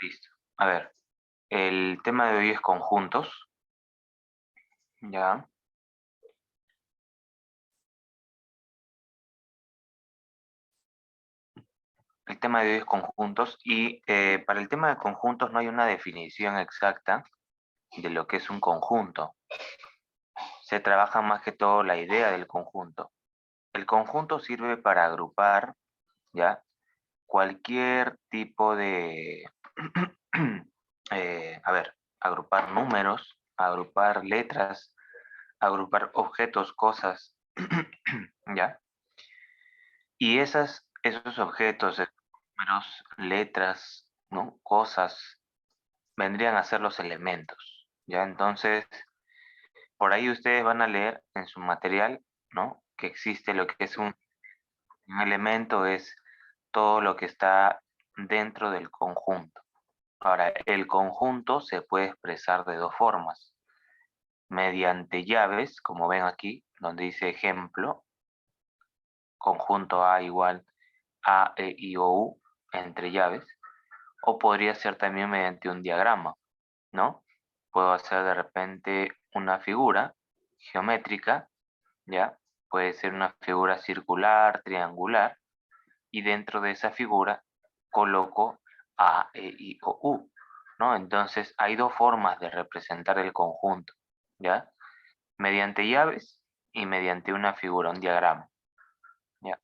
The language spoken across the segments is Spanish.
Listo. A ver, el tema de hoy es conjuntos, ¿ya? El tema de hoy es conjuntos y para el tema de conjuntos no hay una definición exacta de lo que es un conjunto. Se trabaja más que todo la idea del conjunto. El conjunto sirve para agrupar, ¿ya? Cualquier tipo de, agrupar números, agrupar letras, agrupar objetos, cosas, ¿ya? Y esos objetos, números, letras, ¿no? Cosas, vendrían a ser los elementos, ¿ya? Entonces, por ahí ustedes van a leer en su material, ¿no? Que existe lo que es un elemento, es todo lo que está dentro del conjunto. Ahora, el conjunto se puede expresar de dos formas. Mediante llaves, como ven aquí, donde dice ejemplo, conjunto A igual A, E, I, O, U, entre llaves. O podría ser también mediante un diagrama, ¿no? Puedo hacer de repente una figura geométrica, ¿ya? Puede ser una figura circular, triangular, y dentro de esa figura coloco A, E, I, O, U, ¿no? Entonces hay dos formas de representar el conjunto, ¿ya? Mediante llaves y mediante una figura, un diagrama, ¿ya?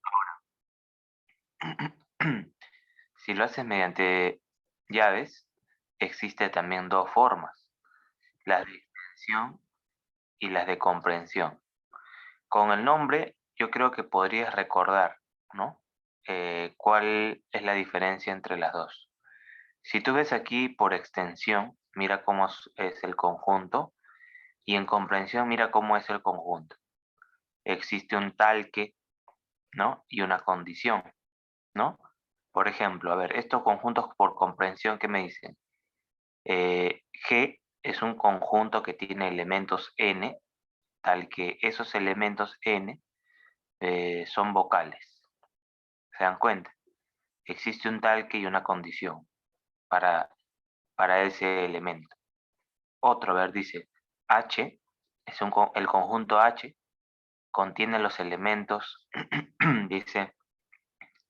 Si lo haces mediante llaves, existe también dos formas, las de extensión y las de comprensión. Con el nombre, yo creo que podrías recordar, ¿no? ¿Cuál es la diferencia entre las dos? Si tú ves aquí por extensión, mira cómo es el conjunto, y en comprensión, mira cómo es el conjunto. Existe un tal que, ¿no? Y una condición, ¿no? Por ejemplo, a ver, estos conjuntos por comprensión, ¿qué me dicen? G es un conjunto que tiene elementos n, tal que esos elementos n son vocales. ¿Se dan cuenta? Existe un tal que y una condición para, para ese elemento. Otro, a ver, dice H, el conjunto H contiene los elementos, dice,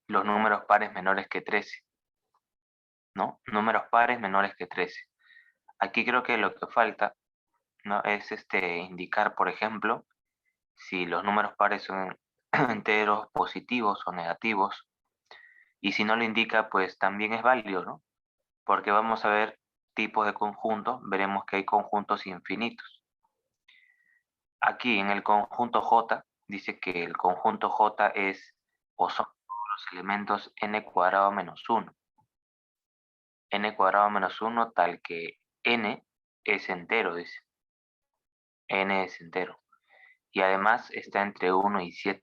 los números pares menores que 13, ¿no? Números pares menores que 13. Aquí creo que lo que falta, ¿no? Es indicar, por ejemplo, si los números pares son enteros positivos o negativos, y si no lo indica, pues también es válido, ¿no? Porque vamos a ver tipos de conjuntos, veremos que hay conjuntos infinitos. Aquí en el conjunto J, dice que el conjunto J es o son todos los elementos n cuadrado menos 1. N cuadrado menos 1 tal que n es entero, dice. N es entero. Y además está entre 1 y 7.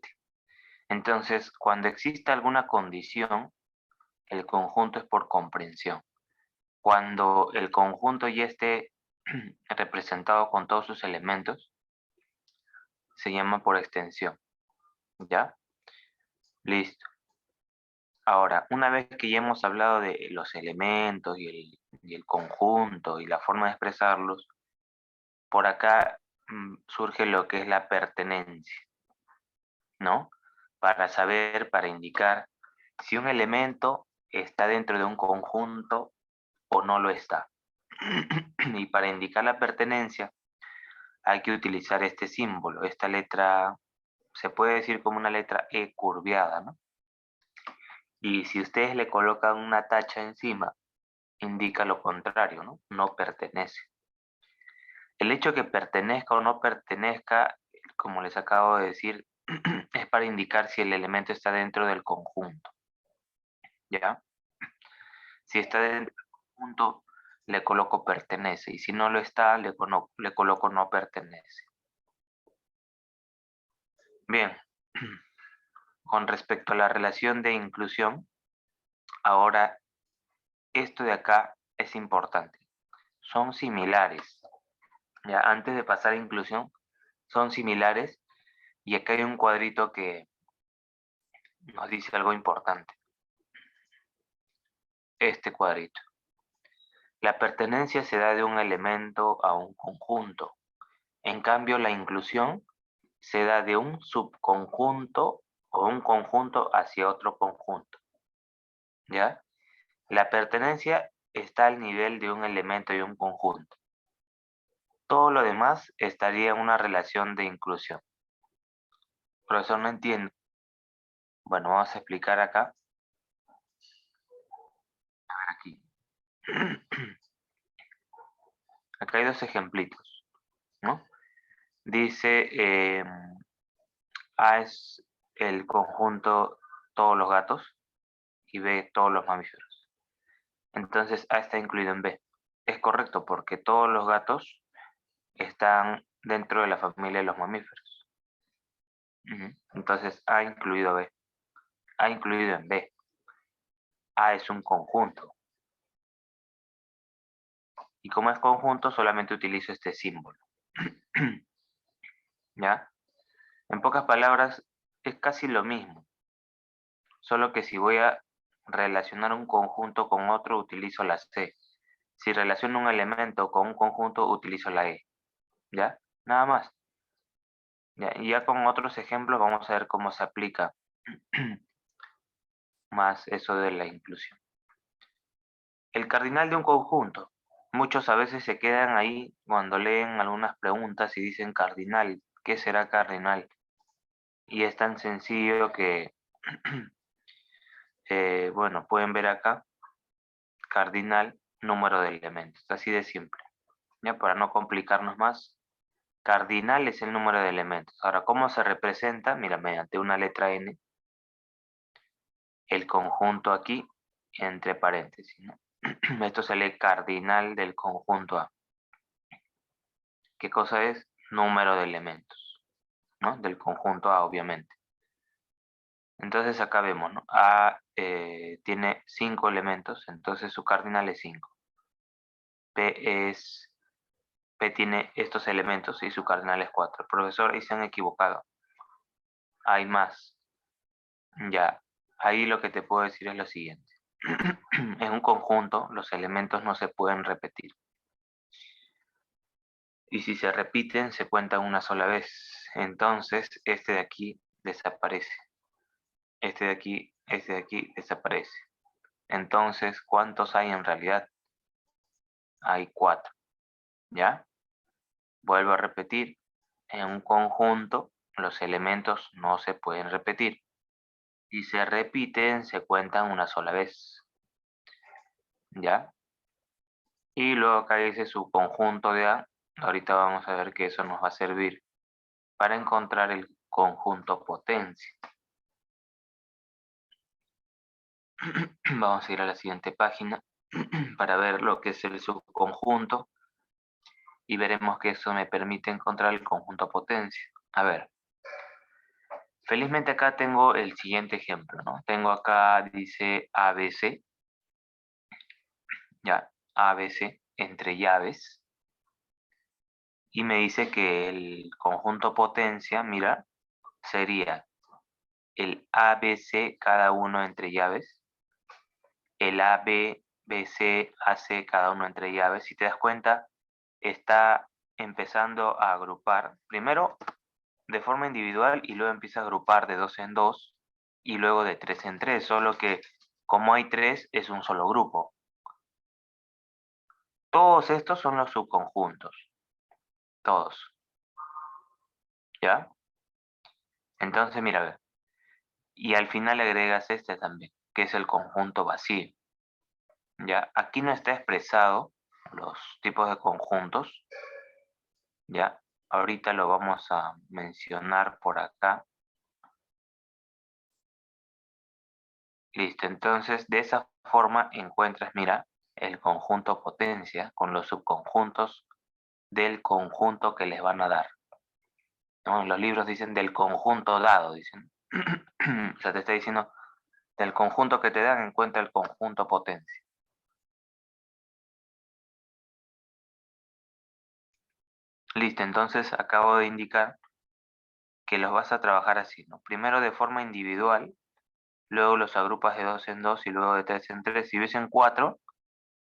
Entonces, cuando existe alguna condición, el conjunto es por comprensión. Cuando el conjunto ya esté representado con todos sus elementos, se llama por extensión. ¿Ya? Listo. Ahora, una vez que ya hemos hablado de los elementos y el conjunto y la forma de expresarlos, por acá surge lo que es la pertenencia, ¿no? Para saber, para indicar si un elemento está dentro de un conjunto o no lo está. Y para indicar la pertenencia hay que utilizar este símbolo, esta letra, se puede decir como una letra E curviada, ¿no? Y si ustedes le colocan una tacha encima, indica lo contrario, ¿no? No pertenece. El hecho que pertenezca o no pertenezca, como les acabo de decir, es para indicar si el elemento está dentro del conjunto, ¿ya? Si está dentro del conjunto, le coloco pertenece, y si no lo está, le coloco no pertenece. Bien, con respecto a la relación de inclusión, ahora esto de acá es importante. Son similares. Ya, antes de pasar a inclusión, son similares, y acá hay un cuadrito que nos dice algo importante. Este cuadrito. La pertenencia se da de un elemento a un conjunto. En cambio, la inclusión se da de un subconjunto o un conjunto hacia otro conjunto. ¿Ya? La pertenencia está al nivel de un elemento y un conjunto. Todo lo demás estaría en una relación de inclusión. Profesor, no entiendo. Bueno, vamos a explicar acá. Aquí. Acá hay dos ejemplitos, ¿no? Dice, A es el conjunto todos los gatos y B todos los mamíferos. Entonces A está incluido en B. Es correcto porque todos los gatos están dentro de la familia de los mamíferos. Entonces A incluido B. A incluido en B. A es un conjunto. Y como es conjunto, solamente utilizo este símbolo. ¿Ya? En pocas palabras, es casi lo mismo. Solo que si voy a relacionar un conjunto con otro, utilizo la C. Si relaciono un elemento con un conjunto, utilizo la E. ¿Ya? Nada más. ¿Ya? Y ya con otros ejemplos vamos a ver cómo se aplica más eso de la inclusión. El cardinal de un conjunto. Muchos a veces se quedan ahí cuando leen algunas preguntas y dicen cardinal. ¿Qué será cardinal? Y es tan sencillo que, bueno, pueden ver acá, cardinal, número de elementos. Así de simple. Ya, para no complicarnos más, cardinal es el número de elementos. Ahora, ¿cómo se representa? Mira, mediante una letra N, el conjunto aquí, entre paréntesis, ¿no? Esto se lee cardinal del conjunto A. ¿Qué cosa es? Número de elementos, ¿no? Del conjunto A, obviamente. Entonces acá vemos, ¿no? A tiene 5 elementos, entonces su cardinal es 5. P tiene estos elementos y su cardinal es 4. Profesor, ahí se han equivocado. Hay más. Ya, ahí lo que te puedo decir es lo siguiente. En un conjunto, los elementos no se pueden repetir. Y si se repiten, se cuentan una sola vez. Entonces, este de aquí desaparece. Este de aquí desaparece. Entonces, ¿cuántos hay en realidad? Hay 4. ¿Ya? Vuelvo a repetir. En un conjunto, los elementos no se pueden repetir. Si se repiten, se cuentan una sola vez. ¿Ya? Y luego acá dice su conjunto de A. Ahorita vamos a ver que eso nos va a servir para encontrar el conjunto potencia. Vamos a ir a la siguiente página para ver lo que es el subconjunto y veremos que eso me permite encontrar el conjunto potencia. A ver, felizmente acá tengo el siguiente ejemplo, ¿no? Tengo acá, dice ABC, ya, ABC, entre llaves, y me dice que el conjunto potencia, mira, sería el ABC cada uno entre llaves, el AB, BC, AC cada uno entre llaves. Si te das cuenta, está empezando a agrupar, primero de forma individual y luego empieza a agrupar de 2 en 2 y luego de 3 en 3, solo que como hay 3 es un solo grupo. Todos estos son los subconjuntos, todos, ¿ya? Entonces, mira, a ver, y al final le agregas este también, que es el conjunto vacío, ¿ya? Aquí no está expresado los tipos de conjuntos, ¿ya? Ahorita lo vamos a mencionar por acá. Listo, entonces de esa forma encuentras, mira, el conjunto potencia con los subconjuntos del conjunto que les van a dar, ¿no? Los libros dicen del conjunto dado, dicen. O sea, te está diciendo del conjunto que te dan, encuentra el conjunto potencia. Listo, entonces acabo de indicar que los vas a trabajar así, ¿no? Primero de forma individual, luego los agrupas de 2 en 2 y luego de 3 en 3. Si hubiesen 4,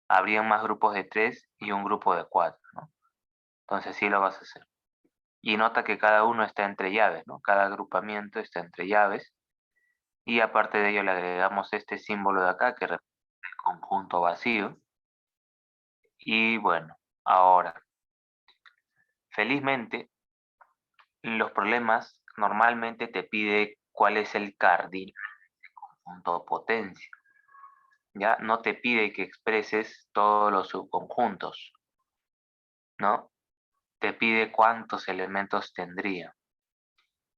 habrían más grupos de 3 y un grupo de 4, ¿no? Entonces sí lo vas a hacer. Y nota que cada uno está entre llaves, ¿no? Cada agrupamiento está entre llaves. Y aparte de ello le agregamos este símbolo de acá que representa el conjunto vacío. Y bueno, ahora, felizmente, los problemas normalmente te pide cuál es el cardinal del conjunto potencia. Ya no te pide que expreses todos los subconjuntos, ¿no? Te pide cuántos elementos tendría.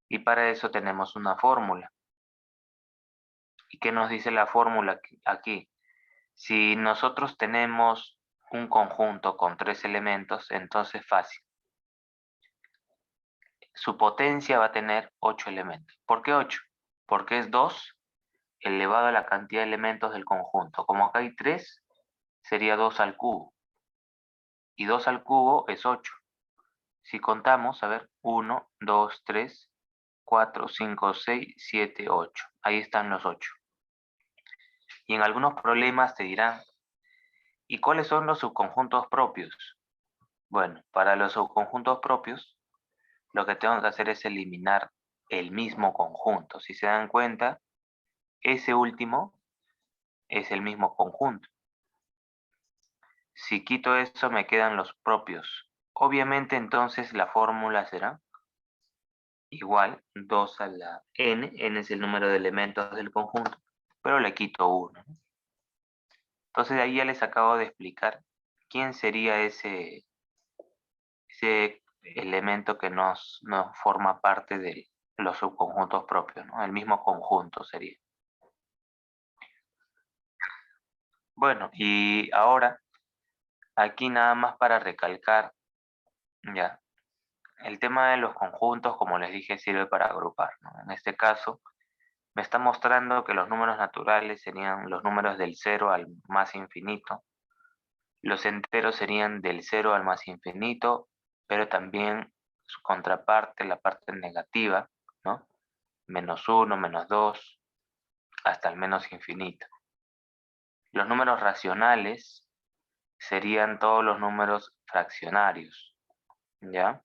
Y para eso tenemos una fórmula. ¿Y qué nos dice la fórmula aquí? Si nosotros tenemos un conjunto con 3 elementos, entonces fácil. Su potencia va a tener 8 elementos. ¿Por qué 8? Porque es 2 elevado a la cantidad de elementos del conjunto. Como acá hay 3, sería 2 al cubo. Y 2 al cubo es 8. Si contamos, a ver, 1, 2, 3, 4, 5, 6, 7, 8. Ahí están los 8. Y en algunos problemas te dirán, ¿y cuáles son los subconjuntos propios? Bueno, para los subconjuntos propios, lo que tengo que hacer es eliminar el mismo conjunto. Si se dan cuenta, ese último es el mismo conjunto. Si quito eso, me quedan los propios. Obviamente, entonces, la fórmula será igual 2 a la n es el número de elementos del conjunto, pero le quito 1. Entonces, de ahí ya les acabo de explicar quién sería ese elemento que nos forma parte de los subconjuntos propios, ¿no? El mismo conjunto sería. Bueno, y ahora, aquí nada más para recalcar, ya, el tema de los conjuntos, como les dije, sirve para agrupar, ¿no? En este caso, me está mostrando que los números naturales serían los números del 0 al más infinito. Los enteros serían del 0 al más infinito, pero también su contraparte, la parte negativa, ¿no? -1, -2, hasta el menos infinito. Los números racionales serían todos los números fraccionarios, ¿ya?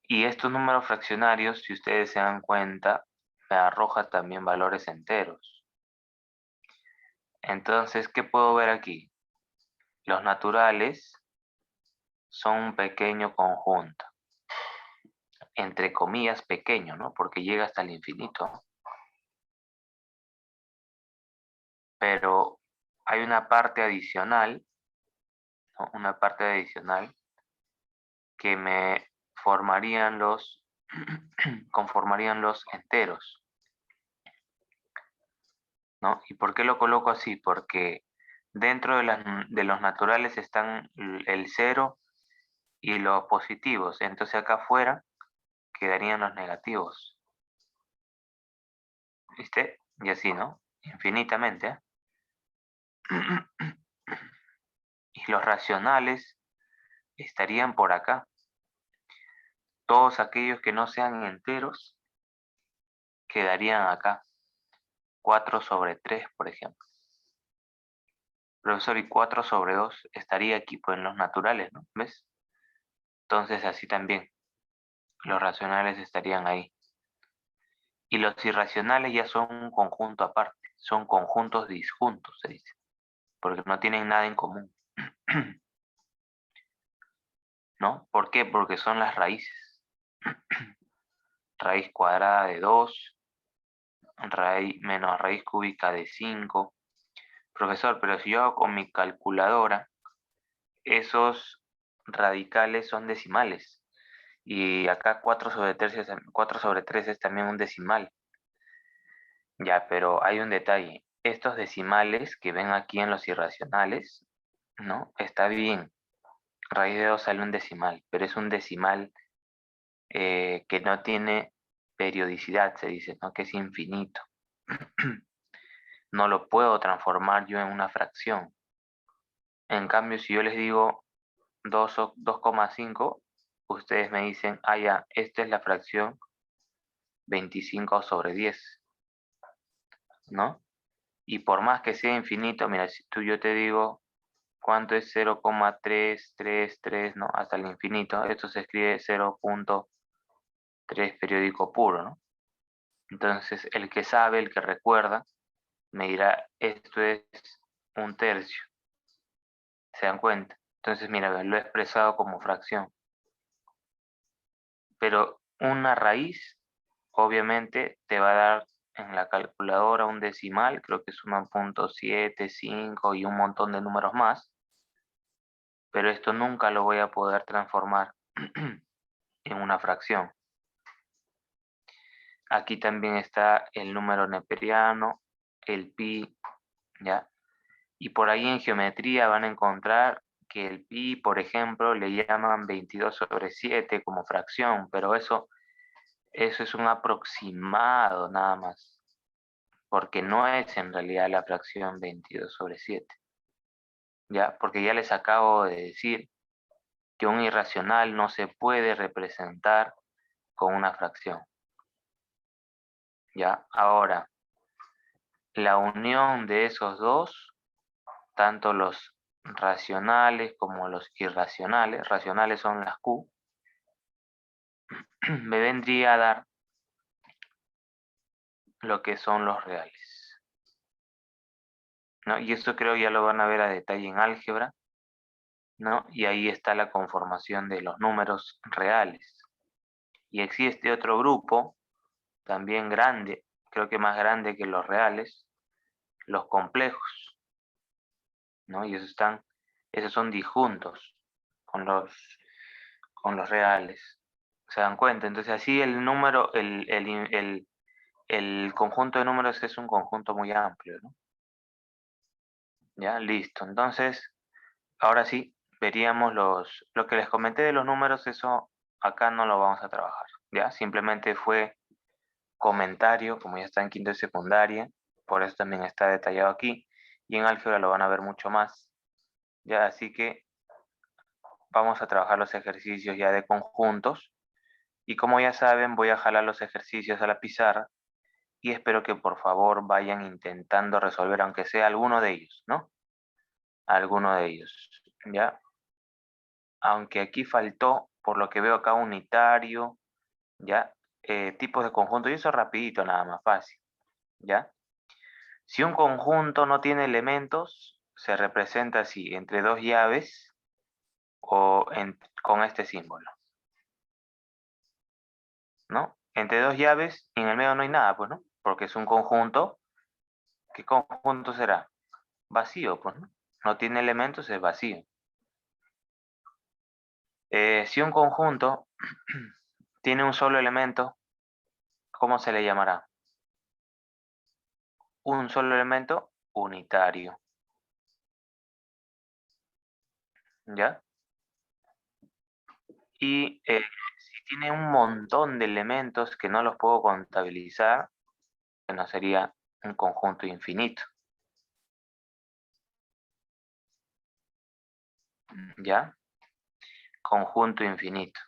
Y estos números fraccionarios, si ustedes se dan cuenta, me arroja también valores enteros. Entonces, ¿qué puedo ver aquí? Los naturales son un pequeño conjunto, entre comillas pequeño, ¿no? Porque llega hasta el infinito. Pero hay una parte adicional, ¿no? Una parte adicional que me formarían conformarían los enteros, ¿no? ¿Y por qué lo coloco así? Porque dentro de los naturales están el 0 y los positivos. Entonces acá afuera quedarían los negativos. ¿Viste? Y así, ¿no? Infinitamente, ¿eh? Y los racionales estarían por acá. Todos aquellos que no sean enteros quedarían acá. 4 sobre 3, por ejemplo. Profesor, y 4 sobre 2 estaría aquí, pues en los naturales, ¿no? ¿Ves? Entonces así también. Los racionales estarían ahí. Y los irracionales ya son un conjunto aparte. Son conjuntos disjuntos, se dice. Porque no tienen nada en común. ¿No? ¿Por qué? Porque son las raíces. Raíz cuadrada de 2, menos raíz cúbica de 5. Profesor, pero si yo hago con mi calculadora, esos radicales son decimales. Y acá 4 sobre 3 es también un decimal. Ya, pero hay un detalle. Estos decimales que ven aquí en los irracionales, ¿no? Está bien. Raíz de 2 sale un decimal, pero es un decimal que no tiene periodicidad, se dice, ¿no? Que es infinito. No lo puedo transformar yo en una fracción. En cambio, si yo les digo 2,5, ustedes me dicen, ah, ya, esta es la fracción 25 sobre 10, ¿no? Y por más que sea infinito, mira, si yo te digo ¿Cuánto es 0,333, ¿no? Hasta el infinito. Esto se escribe 0,3 periódico puro, ¿no? Entonces, el que sabe, el que recuerda, me dirá, esto es un tercio. ¿Se dan cuenta? Entonces, mira, lo he expresado como fracción. Pero una raíz, obviamente, te va a dar en la calculadora un decimal, creo que es 1,75 y un montón de números más. Pero esto nunca lo voy a poder transformar en una fracción. Aquí también está el número neperiano, el pi, ¿ya? Y por ahí en geometría van a encontrar que el pi, por ejemplo, le llaman 22/7 como fracción, pero eso es un aproximado nada más, porque no es en realidad la fracción 22/7, ¿ya? Porque ya les acabo de decir que un irracional no se puede representar con una fracción, ¿ya? Ahora, la unión de esos dos, tanto los racionales como los irracionales, racionales son las Q, me vendría a dar lo que son los reales, ¿no? Y esto creo ya lo van a ver a detalle en álgebra, ¿no? Y ahí está la conformación de los números reales. Y existe otro grupo, también grande, creo que más grande que los reales, los complejos, ¿no? Y esos son disjuntos con los reales. ¿Se dan cuenta? Entonces así el número, el conjunto de números es un conjunto muy amplio, ¿no? Ya, listo. Entonces, ahora sí, veríamos lo que les comenté de los números, eso acá no lo vamos a trabajar, ¿ya? Simplemente fue comentario, como ya está en quinto de secundaria, por eso también está detallado aquí, y en álgebra lo van a ver mucho más, ¿ya? Así que vamos a trabajar los ejercicios ya de conjuntos, y como ya saben, voy a jalar los ejercicios a la pizarra, y espero que por favor vayan intentando resolver, aunque sea alguno de ellos, ¿no? Alguno de ellos, ¿ya? Aunque aquí faltó, por lo que veo acá, unitario, ¿ya? Tipos de conjunto, y eso rapidito, nada más fácil, ¿ya? Si un conjunto no tiene elementos, se representa así, entre dos llaves o con este símbolo, ¿no? Entre dos llaves y en el medio no hay nada, pues, ¿no? Porque es un conjunto. ¿Qué conjunto será? Vacío, pues, ¿no? No tiene elementos, es vacío. Si un conjunto tiene un solo elemento, ¿cómo se le llamará? Un solo elemento unitario, ¿ya? Y si tiene un montón de elementos que no los puedo contabilizar, no sería un conjunto infinito, ¿ya? Conjunto infinito.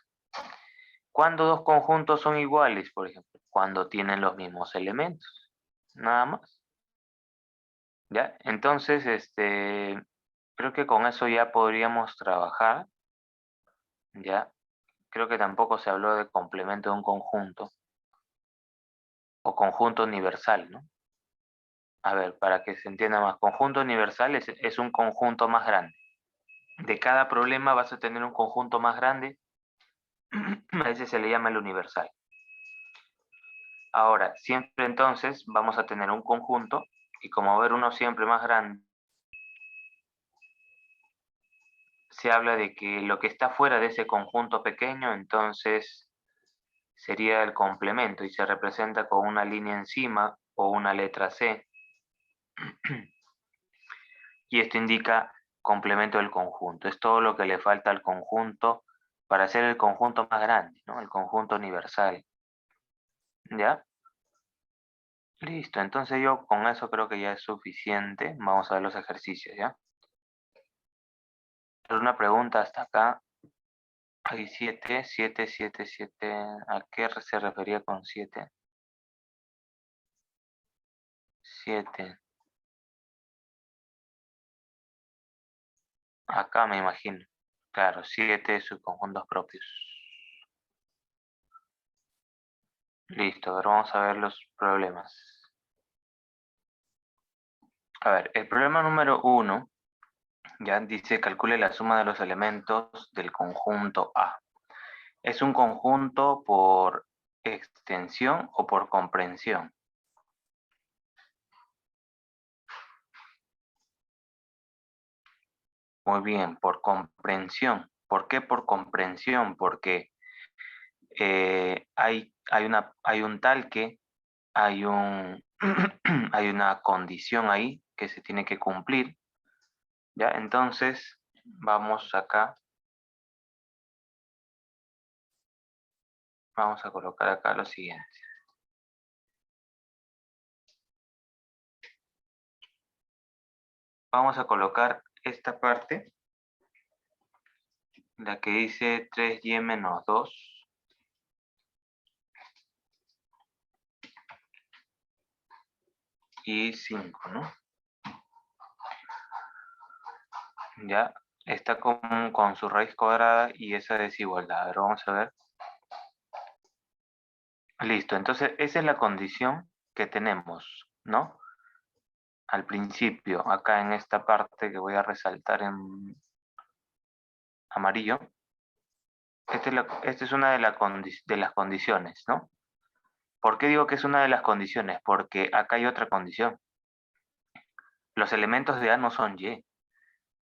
¿Cuándo dos conjuntos son iguales, por ejemplo? Cuando tienen los mismos elementos, nada más, ¿ya? Entonces, creo que con eso ya podríamos trabajar, ¿ya? Creo que tampoco se habló de complemento de un conjunto o conjunto universal, ¿no? A ver, para que se entienda más, conjunto universal es un conjunto más grande. De cada problema vas a tener un conjunto más grande, a ese se le llama el universal. Ahora, siempre entonces vamos a tener un conjunto y como va a haber uno siempre más grande, se habla de que lo que está fuera de ese conjunto pequeño entonces sería el complemento y se representa con una línea encima o una letra C. Y esto indica complemento del conjunto. Es todo lo que le falta al conjunto para hacer el conjunto más grande, ¿no? El conjunto universal. ¿Ya? Listo, entonces yo con eso creo que ya es suficiente. Vamos a ver los ejercicios, ¿ya? Una pregunta hasta acá. Hay 7, 7, 7, 7. ¿A qué se refería con 7? 7. Acá me imagino. Claro, 7 subconjuntos propios. Listo, ahora vamos a ver los problemas. A ver, el problema número 1 ya dice calcule la suma de los elementos del conjunto A. ¿Es un conjunto por extensión o por comprensión? Muy bien, por comprensión. ¿Por qué por comprensión? Porque hay un tal que, hay hay una condición ahí que se tiene que cumplir. ¿Ya? Entonces, vamos acá. Vamos a colocar acá lo siguiente. Vamos a colocar esta parte, la que dice 3y menos 2. Y 5, ¿no? Ya está con su raíz cuadrada y esa desigualdad. A ver, vamos a ver. Listo, entonces esa es la condición que tenemos, ¿no? Al principio, acá en esta parte que voy a resaltar en amarillo. Esta es una de las condiciones, ¿no? ¿Por qué digo que es una de las condiciones? Porque acá hay otra condición. Los elementos de A no son Y.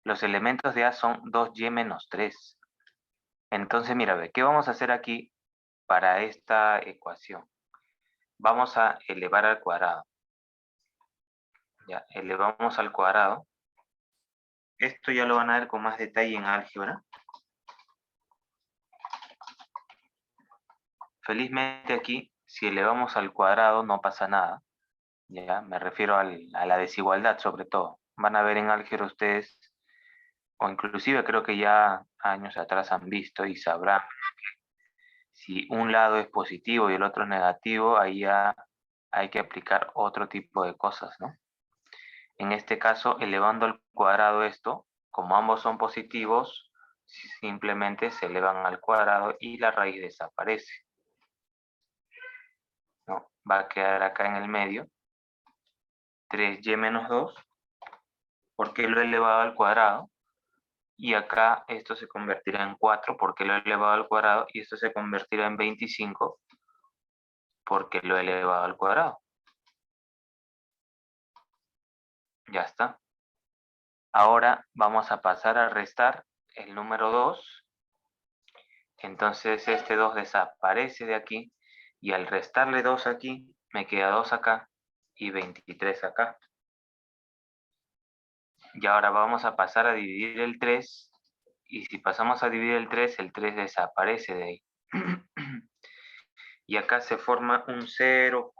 Los elementos de A son 2y menos 3. Entonces, mira, ve, ¿qué vamos a hacer aquí para esta ecuación? Vamos a elevar al cuadrado. Ya, elevamos al cuadrado. Esto ya lo van a ver con más detalle en álgebra. Felizmente aquí, si elevamos al cuadrado no pasa nada. Ya, me refiero a la desigualdad sobre todo. Van a ver en álgebra ustedes, o inclusive creo que ya años atrás han visto y sabrán, si un lado es positivo y el otro es negativo, ahí ya hay que aplicar otro tipo de cosas, ¿no? En este caso, elevando al cuadrado esto, como ambos son positivos, simplemente se elevan al cuadrado y la raíz desaparece, ¿no? Va a quedar acá en el medio 3y menos 2, porque lo he elevado al cuadrado, y acá esto se convertirá en 4 porque lo he elevado al cuadrado, y esto se convertirá en 25 porque lo he elevado al cuadrado. Ya está. Ahora vamos a pasar a restar el número 2. Entonces este 2 desaparece de aquí, y al restarle 2 aquí, me queda 2 acá y 23 acá. Y ahora vamos a pasar a dividir el 3, y si pasamos a dividir el 3 desaparece de ahí. Y acá se forma un 0,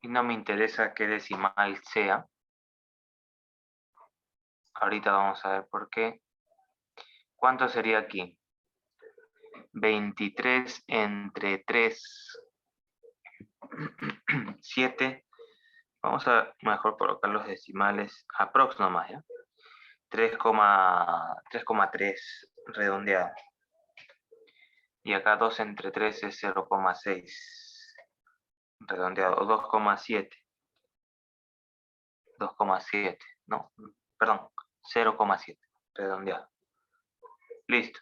y no me interesa qué decimal sea. Ahorita vamos a ver por qué. ¿Cuánto sería aquí? 23 entre 3, 7. Vamos a mejor colocar los decimales aprox nomás, ¿ya? 3,3 redondeado. Y acá 2 entre 3 es 0,6 redondeado. 2,7. 2,7, no, perdón, 0,7 redondeado. Listo.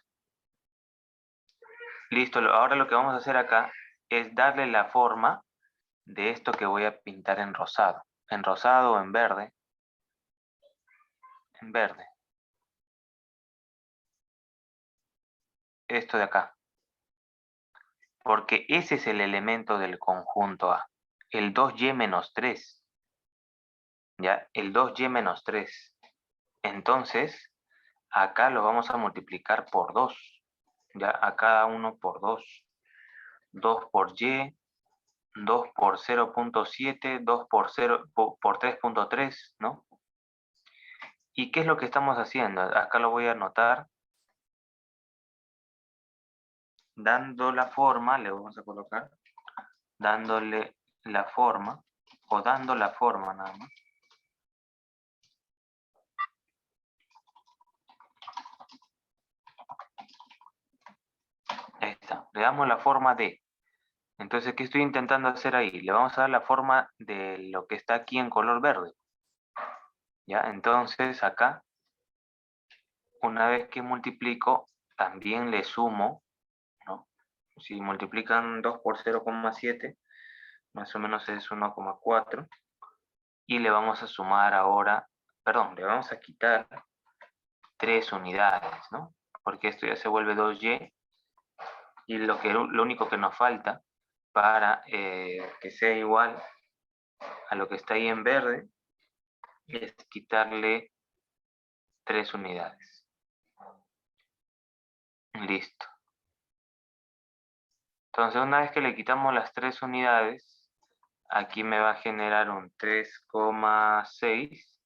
Listo, ahora lo que vamos a hacer acá es darle la forma de esto que voy a pintar en rosado. En rosado o en verde. En verde. Esto de acá. Porque ese es el elemento del conjunto A. El 2y menos 3. ¿Ya? El 2y menos 3. Entonces, acá lo vamos a multiplicar por 2. ¿Ya? A cada uno por 2. 2 por y, 2 por 0,7, 2 por 3,3, ¿no? ¿Y qué es lo que estamos haciendo? Acá lo voy a anotar. Dando la forma, le vamos a colocar, dándole la forma, o dando la forma nada más. Le damos la forma de. Entonces, ¿qué estoy intentando hacer ahí? Le vamos a dar la forma de lo que está aquí en color verde. ¿Ya? Entonces, acá, una vez que multiplico, también le sumo, ¿no? Si multiplican 2 por 0,7, más o menos es 1,4. Y le vamos a sumar ahora, perdón, le vamos a quitar 3 unidades, ¿no? Porque esto ya se vuelve 2y. Y lo único que nos falta para que sea igual a lo que está ahí en verde es quitarle 3 unidades. Listo. Entonces, una vez que le quitamos las 3 unidades, aquí me va a generar un 3,6.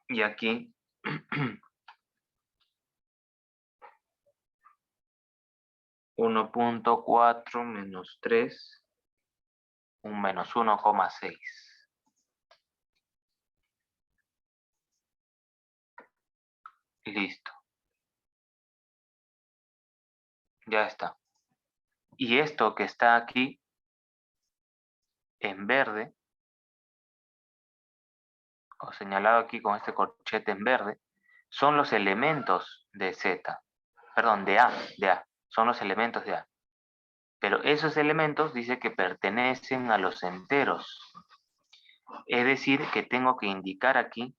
Y aquí 1,4 menos 3, un menos 1,6. Listo. Ya está. Y esto que está aquí en verde, o señalado aquí con este corchete en verde, son los elementos de Z. Perdón, de A. Son los elementos de A. Pero esos elementos dice que pertenecen a los enteros. Es decir, que tengo que indicar aquí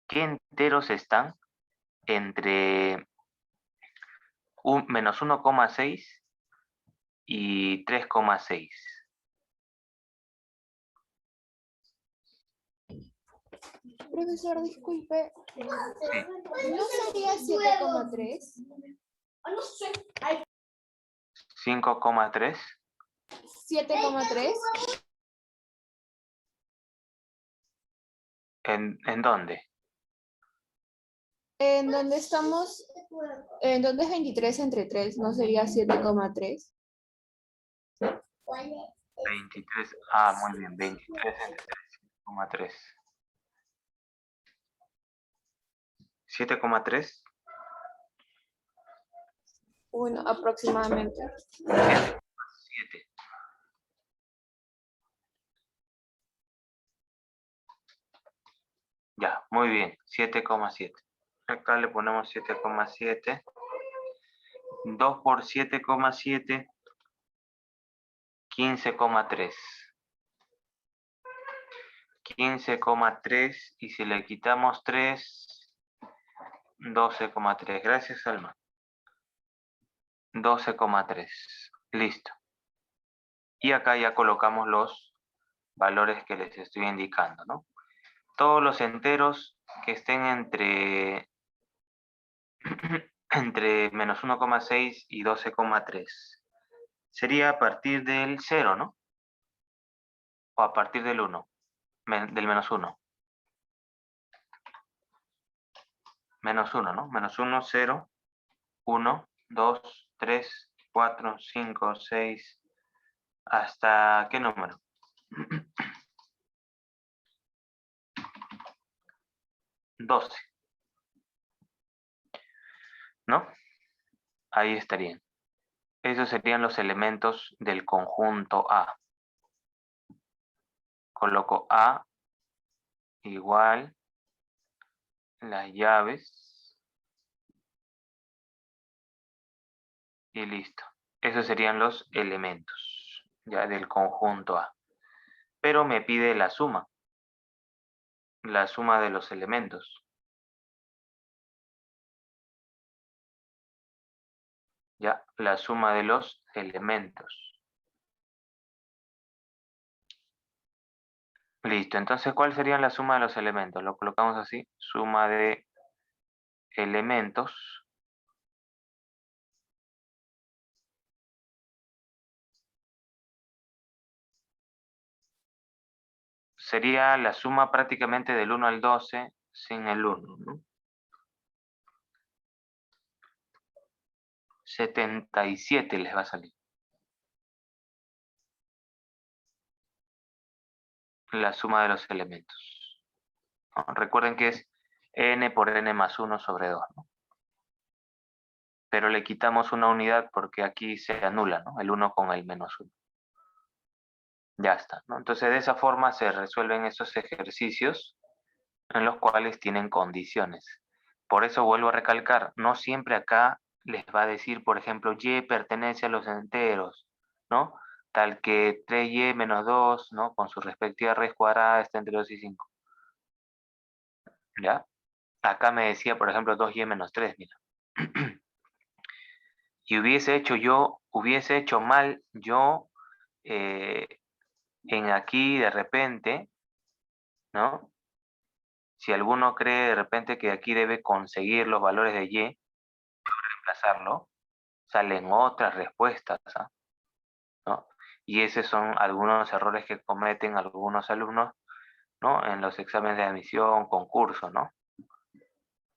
qué enteros están entre menos 1,6 y 3,6. Profesor, disculpe, Sí. ¿no sería 7,3? 5,3. 7,3. ¿En dónde? ¿En dónde estamos? ¿En dónde es 23 entre 3? ¿No sería 7,3? 23. Ah, muy bien. 23 entre 3,3. 7,3. Bueno, aproximadamente. 7. Ya, muy bien. 7,7. Acá le ponemos 7,7. 2 por 7,7. 15,3. 15,3. Y si le quitamos 3, 12,3. Gracias, Alma. 12,3. Listo. Y acá ya colocamos los valores que les estoy indicando, ¿no? Todos los enteros que estén entre, entre menos 1,6 y 12,3. Sería a partir del 0, ¿no? O a partir del 1, del menos 1. Menos 1, ¿no? Menos 1, 0, 1, 2, 3, 4, 5, 6. ¿Hasta qué número? 12. ¿No? Ahí estarían. Esos serían los elementos del conjunto A. Coloco A igual las llaves y listo. Esos serían los elementos ya del conjunto A. Pero me pide la suma de los elementos. Ya, la suma de los elementos. Listo, entonces, ¿cuál sería la suma de los elementos? Lo colocamos así, suma de elementos sería la suma prácticamente del 1 al 12 sin el 1, ¿no? 77 les va a salir. La suma de los elementos, ¿no? Recuerden que es n por n más 1 sobre 2, ¿no? pero le quitamos una unidad porque aquí se anula, ¿no? El 1 con el menos 1. Ya está, ¿no? Entonces de esa forma se resuelven esos ejercicios en los cuales tienen condiciones. Por eso vuelvo a recalcar, no siempre acá les va a decir, por ejemplo, y pertenece a los enteros, ¿no? Tal que 3y menos 2, ¿no? Con su respectiva raíz cuadrada está entre 2 y 5. ¿Ya? Acá me decía, por ejemplo, 2y menos 3, mira. Y hubiese hecho mal yo en aquí de repente, ¿no? Si alguno cree de repente que aquí debe conseguir los valores de y, reemplazarlo, salen otras respuestas, ¿ah? ¿No? Y esos son algunos errores que cometen algunos alumnos, ¿no? En los exámenes de admisión, concurso, ¿no?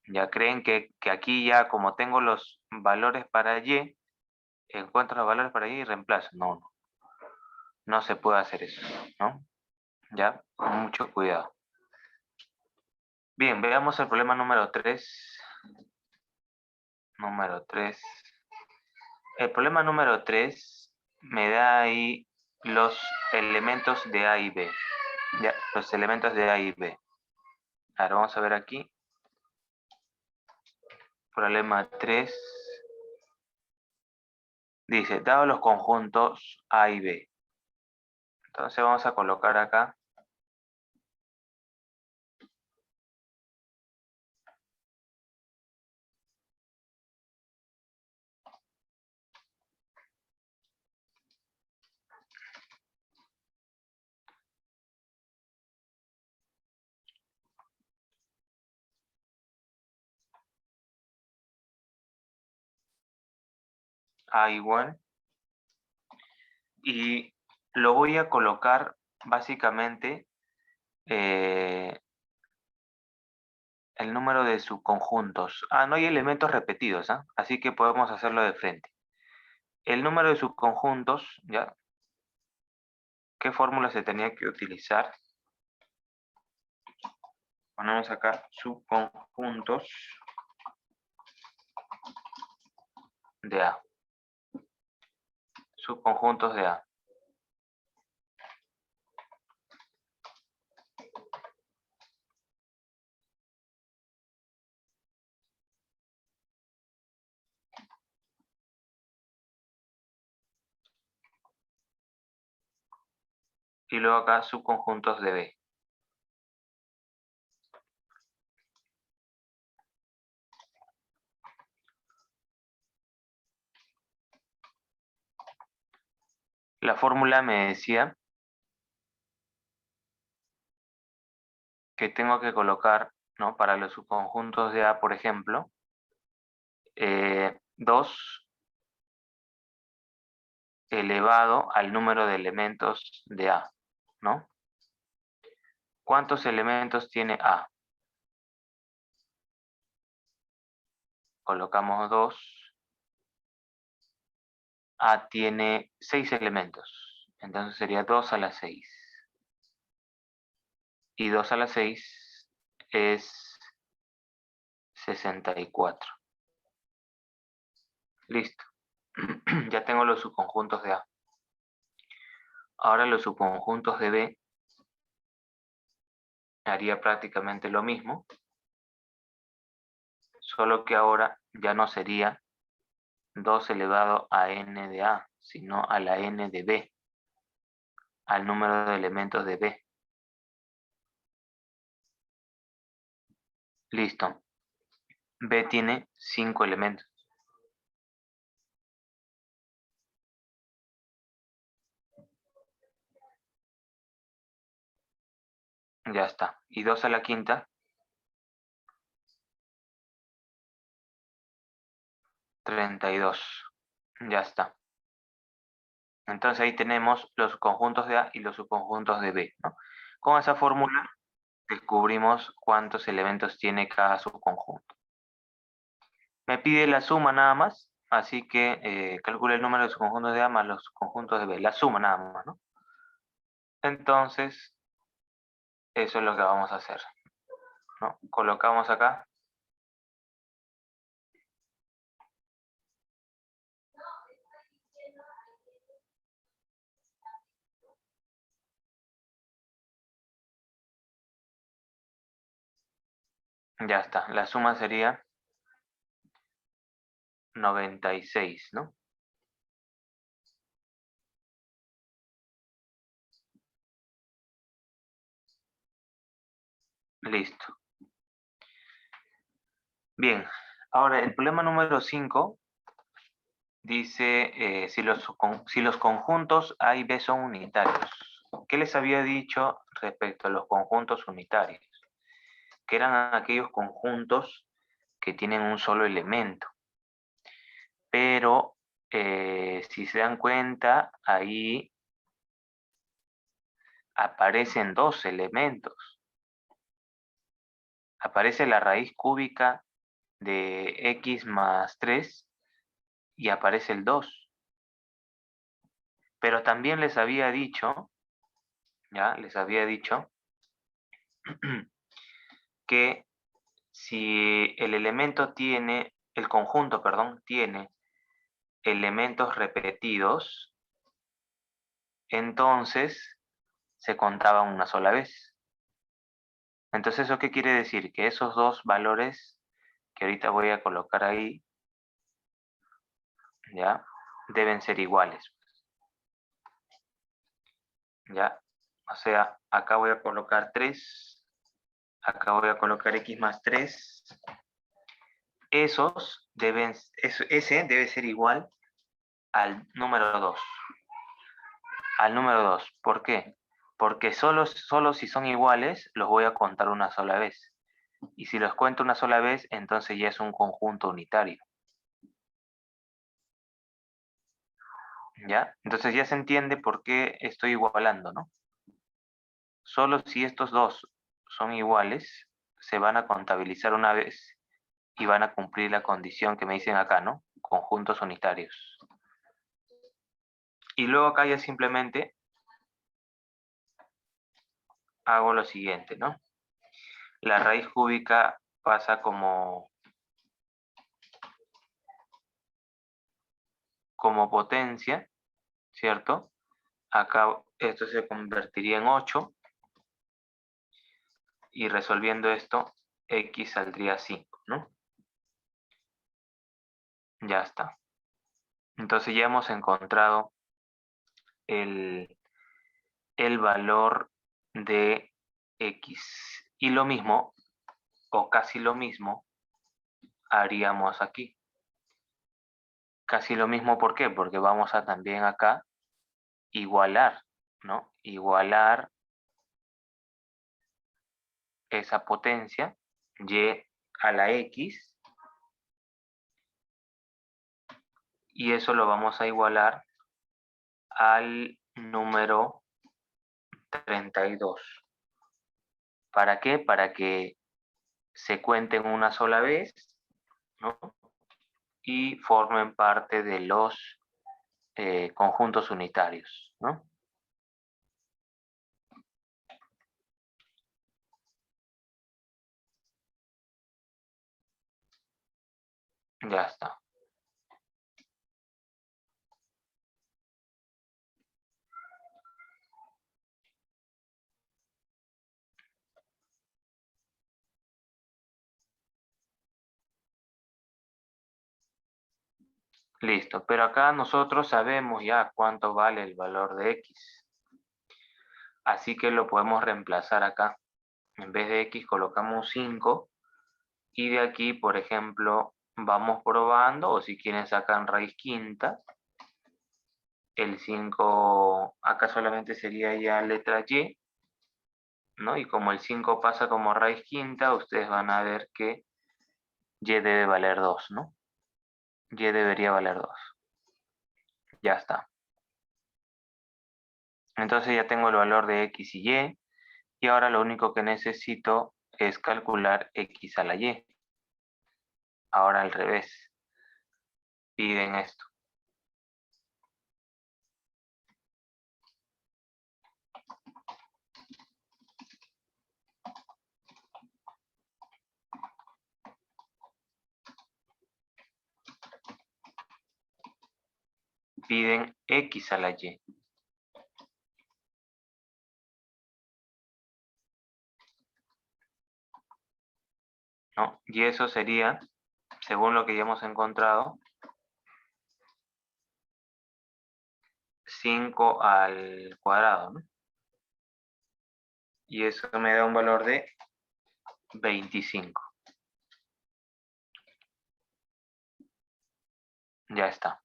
Ya creen que aquí ya como tengo los valores para y, encuentro los valores para y y reemplazo. No, no. No se puede hacer eso, ¿no? Ya, con mucho cuidado. Bien, veamos el problema número 3. Número 3. El problema número 3 me da ahí los elementos de A y B. Ya, los elementos de A y B. Ahora vamos a ver aquí. Problema 3. Dice, dado los conjuntos A y B. Entonces vamos a colocar acá A igual. Y lo voy a colocar básicamente el número de subconjuntos. No hay elementos repetidos, ¿ah? Así que podemos hacerlo de frente. El número de subconjuntos, ¿ya? ¿Qué fórmula se tenía que utilizar? Ponemos acá subconjuntos de A. Subconjuntos de A. Y luego acá subconjuntos de B. La fórmula me decía que tengo que colocar, ¿no? Para los subconjuntos de A, por ejemplo, 2 elevado al número de elementos de A, ¿no? ¿Cuántos elementos tiene A? Colocamos 2. A tiene 6 elementos. Entonces sería 2 a la 6. Y 2 a la 6 es 64. Listo. Ya tengo los subconjuntos de A. Ahora los subconjuntos de B haría prácticamente lo mismo, solo que ahora ya no sería 2 elevado a n de A, sino a la n de B, al número de elementos de B. Listo. B tiene 5 elementos. Ya está. Y 2 a la quinta, 32. Ya está. Entonces ahí tenemos los conjuntos de A y los subconjuntos de B, ¿no? Con esa fórmula descubrimos cuántos elementos tiene cada subconjunto. Me pide la suma nada más, así que calcula el número de subconjuntos de A más los subconjuntos de B. La suma nada más, ¿no? Entonces, eso es lo que vamos a hacer, ¿no? Colocamos acá Ya está. La suma sería 96, ¿no? Listo. Bien. Ahora, el problema número 5 dice si los conjuntos A y B son unitarios. ¿Qué les había dicho respecto a los conjuntos unitarios? Que eran aquellos conjuntos que tienen un solo elemento. Pero si se dan cuenta, ahí aparecen dos elementos. Aparece la raíz cúbica de x más 3 y aparece el 2. Pero también les había dicho, ya, les había dicho que si el elemento tiene, el conjunto, perdón, tiene elementos repetidos, entonces se contaban una sola vez. Entonces, ¿eso qué quiere decir? Que esos dos valores que ahorita voy a colocar ahí, ¿ya? Deben ser iguales. ¿Ya? O sea, acá voy a colocar 3, acá voy a colocar x más 3. Ese debe ser igual al número 2. Al número 2. ¿Por qué? Porque solo si son iguales, los voy a contar una sola vez. Y si los cuento una sola vez, entonces ya es un conjunto unitario. ¿Ya? Entonces ya se entiende por qué estoy igualando, ¿no? Solo si estos dos son iguales, se van a contabilizar una vez y van a cumplir la condición que me dicen acá, ¿no? Conjuntos unitarios. Y luego acá ya simplemente hago lo siguiente, ¿no? La raíz cúbica pasa como potencia, ¿cierto? Acá esto se convertiría en 8 y resolviendo esto, x saldría 5, ¿no? Ya está. Entonces ya hemos encontrado el valor de x. Y lo mismo, o casi lo mismo, haríamos aquí. Casi lo mismo, ¿por qué? Porque vamos a también acá igualar, ¿no? Igualar esa potencia, y a la x, y eso lo vamos a igualar al número 32. ¿Para qué? Para que se cuenten una sola vez, ¿no? Y formen parte de los conjuntos unitarios, ¿no? Ya está. Listo, pero acá nosotros sabemos ya cuánto vale el valor de x. Así que lo podemos reemplazar acá. En vez de x colocamos 5 y de aquí, por ejemplo, vamos probando, o si quieren sacan raíz quinta. El 5 acá solamente sería ya letra y, ¿no? Y como el 5 pasa como raíz quinta, ustedes van a ver que y debe valer 2, ¿no? Y debería valer 2. Ya está. Entonces ya tengo el valor de x y ahora lo único que necesito es calcular x a la y. Ahora al revés. Piden esto. Piden x a la y. ¿no? Y eso sería, según lo que ya hemos encontrado, 5 al cuadrado, ¿no? Y eso me da un valor de 25. Ya está.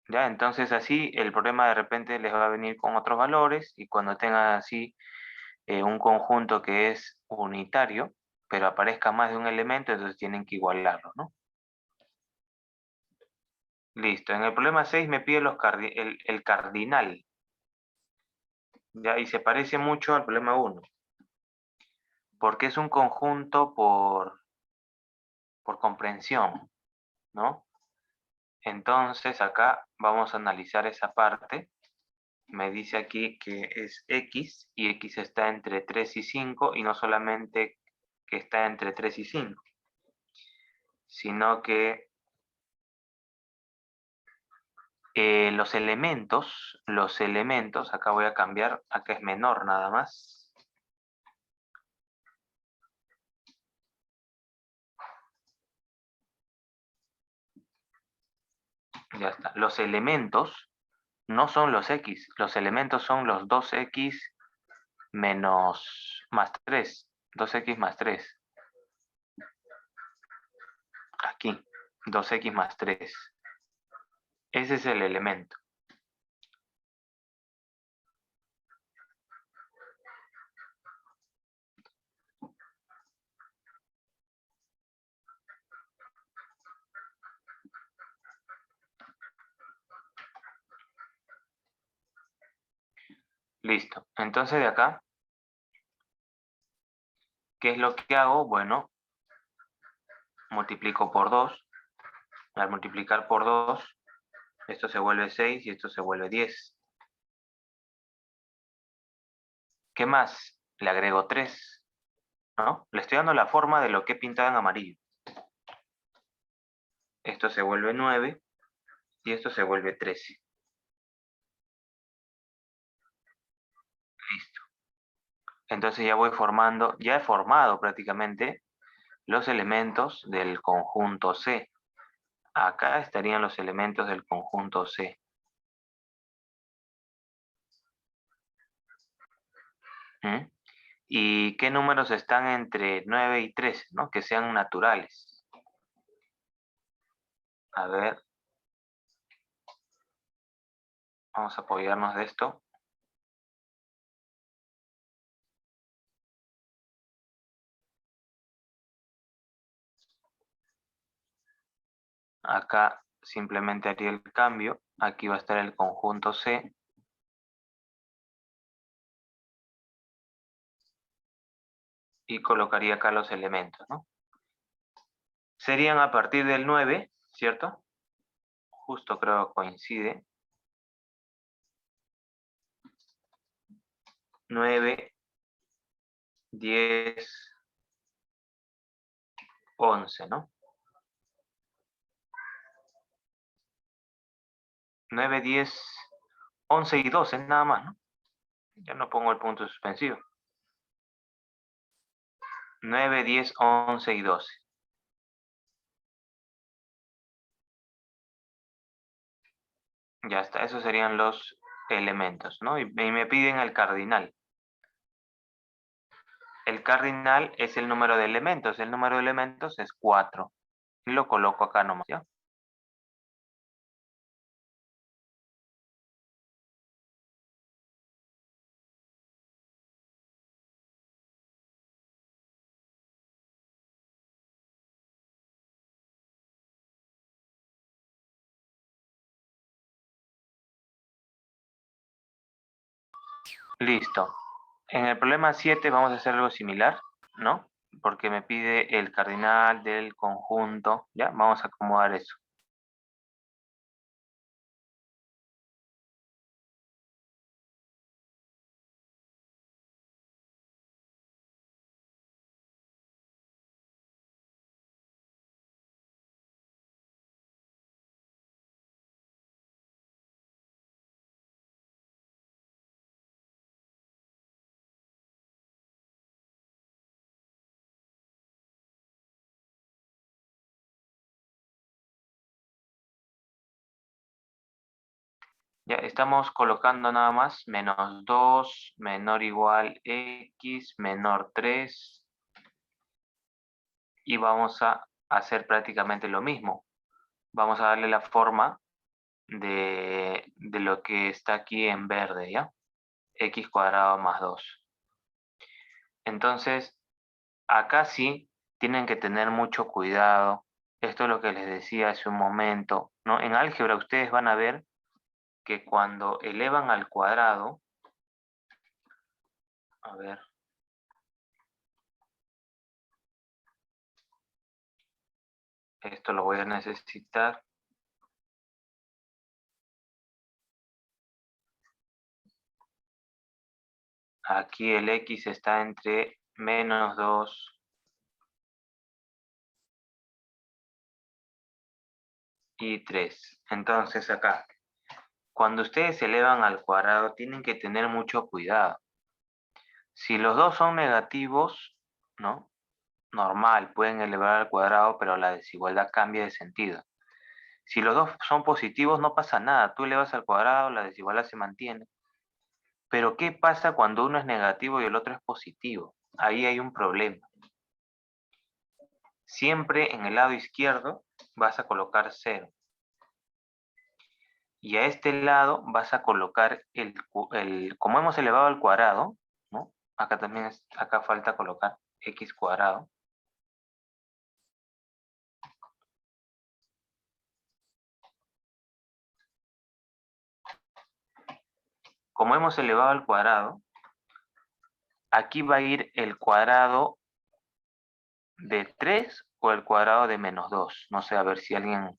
Ya, entonces así el problema de repente les va a venir con otros valores y cuando tengan así un conjunto que es unitario, pero aparezca más de un elemento, entonces tienen que igualarlo, ¿no? Listo. En el problema 6 me pide el cardinal. Ya, y se parece mucho al problema 1, porque es un conjunto por comprensión, ¿no? Entonces acá vamos a analizar esa parte. Me dice aquí que es x y x está entre 3 y 5 y no solamente que está entre 3 y 5, sino que los elementos, acá voy a cambiar, acá es menor nada más. Ya está. Los elementos no son los x, los elementos son los 2x más 3, 2x más 3. Aquí, 2x más 3. Ese es el elemento. Listo. Entonces de acá, ¿qué es lo que hago? Bueno, multiplico por 2. Al multiplicar por 2, esto se vuelve 6 y esto se vuelve 10. ¿Qué más? Le agrego 3, ¿no? Le estoy dando la forma de lo que he pintado en amarillo. Esto se vuelve 9 y esto se vuelve 13. Listo. Entonces ya voy formando, ya he formado prácticamente los elementos del conjunto C. Acá estarían los elementos del conjunto C. ¿Mm? ¿Y qué números están entre 9 y 13, ¿no? Que sean naturales. A ver, vamos a apoyarnos de esto. Acá simplemente haría el cambio. Aquí va a estar el conjunto C. Y colocaría acá los elementos, ¿no? Serían a partir del 9, ¿cierto? Justo creo que coincide. 9, 10, 11, ¿no? 9, 10, 11 y 12 nada más, ¿no? Ya no pongo el punto suspensivo. 9, 10, 11 y 12. Ya está, esos serían los elementos, ¿no? Y me piden el cardinal. El cardinal es el número de elementos. El número de elementos es 4. Y lo coloco acá nomás, ¿ya? Listo. En el problema 7 vamos a hacer algo similar, ¿no? Porque me pide el cardinal del conjunto, ¿ya? Vamos a acomodar eso. Ya estamos colocando nada más menos 2, menor o igual x, menor 3. Y vamos a hacer prácticamente lo mismo. Vamos a darle la forma de lo que está aquí en verde, ¿ya? X cuadrado más 2. Entonces, acá sí tienen que tener mucho cuidado. Esto es lo que les decía hace un momento, ¿no? En álgebra ustedes van a ver que cuando elevan al cuadrado, a ver, esto lo voy a necesitar. Aquí el x está entre menos 2 y 3. Entonces acá, cuando ustedes elevan al cuadrado, tienen que tener mucho cuidado. Si los dos son negativos, ¿no? Normal, pueden elevar al cuadrado, pero la desigualdad cambia de sentido. Si los dos son positivos, no pasa nada. Tú elevas al cuadrado, la desigualdad se mantiene. Pero ¿qué pasa cuando uno es negativo y el otro es positivo? Ahí hay un problema. Siempre en el lado izquierdo vas a colocar 0. Y a este lado vas a colocar como hemos elevado al cuadrado, ¿no? Acá también acá falta colocar x cuadrado. Como hemos elevado al cuadrado, aquí va a ir el cuadrado de 3 o el cuadrado de menos 2. No sé, a ver si alguien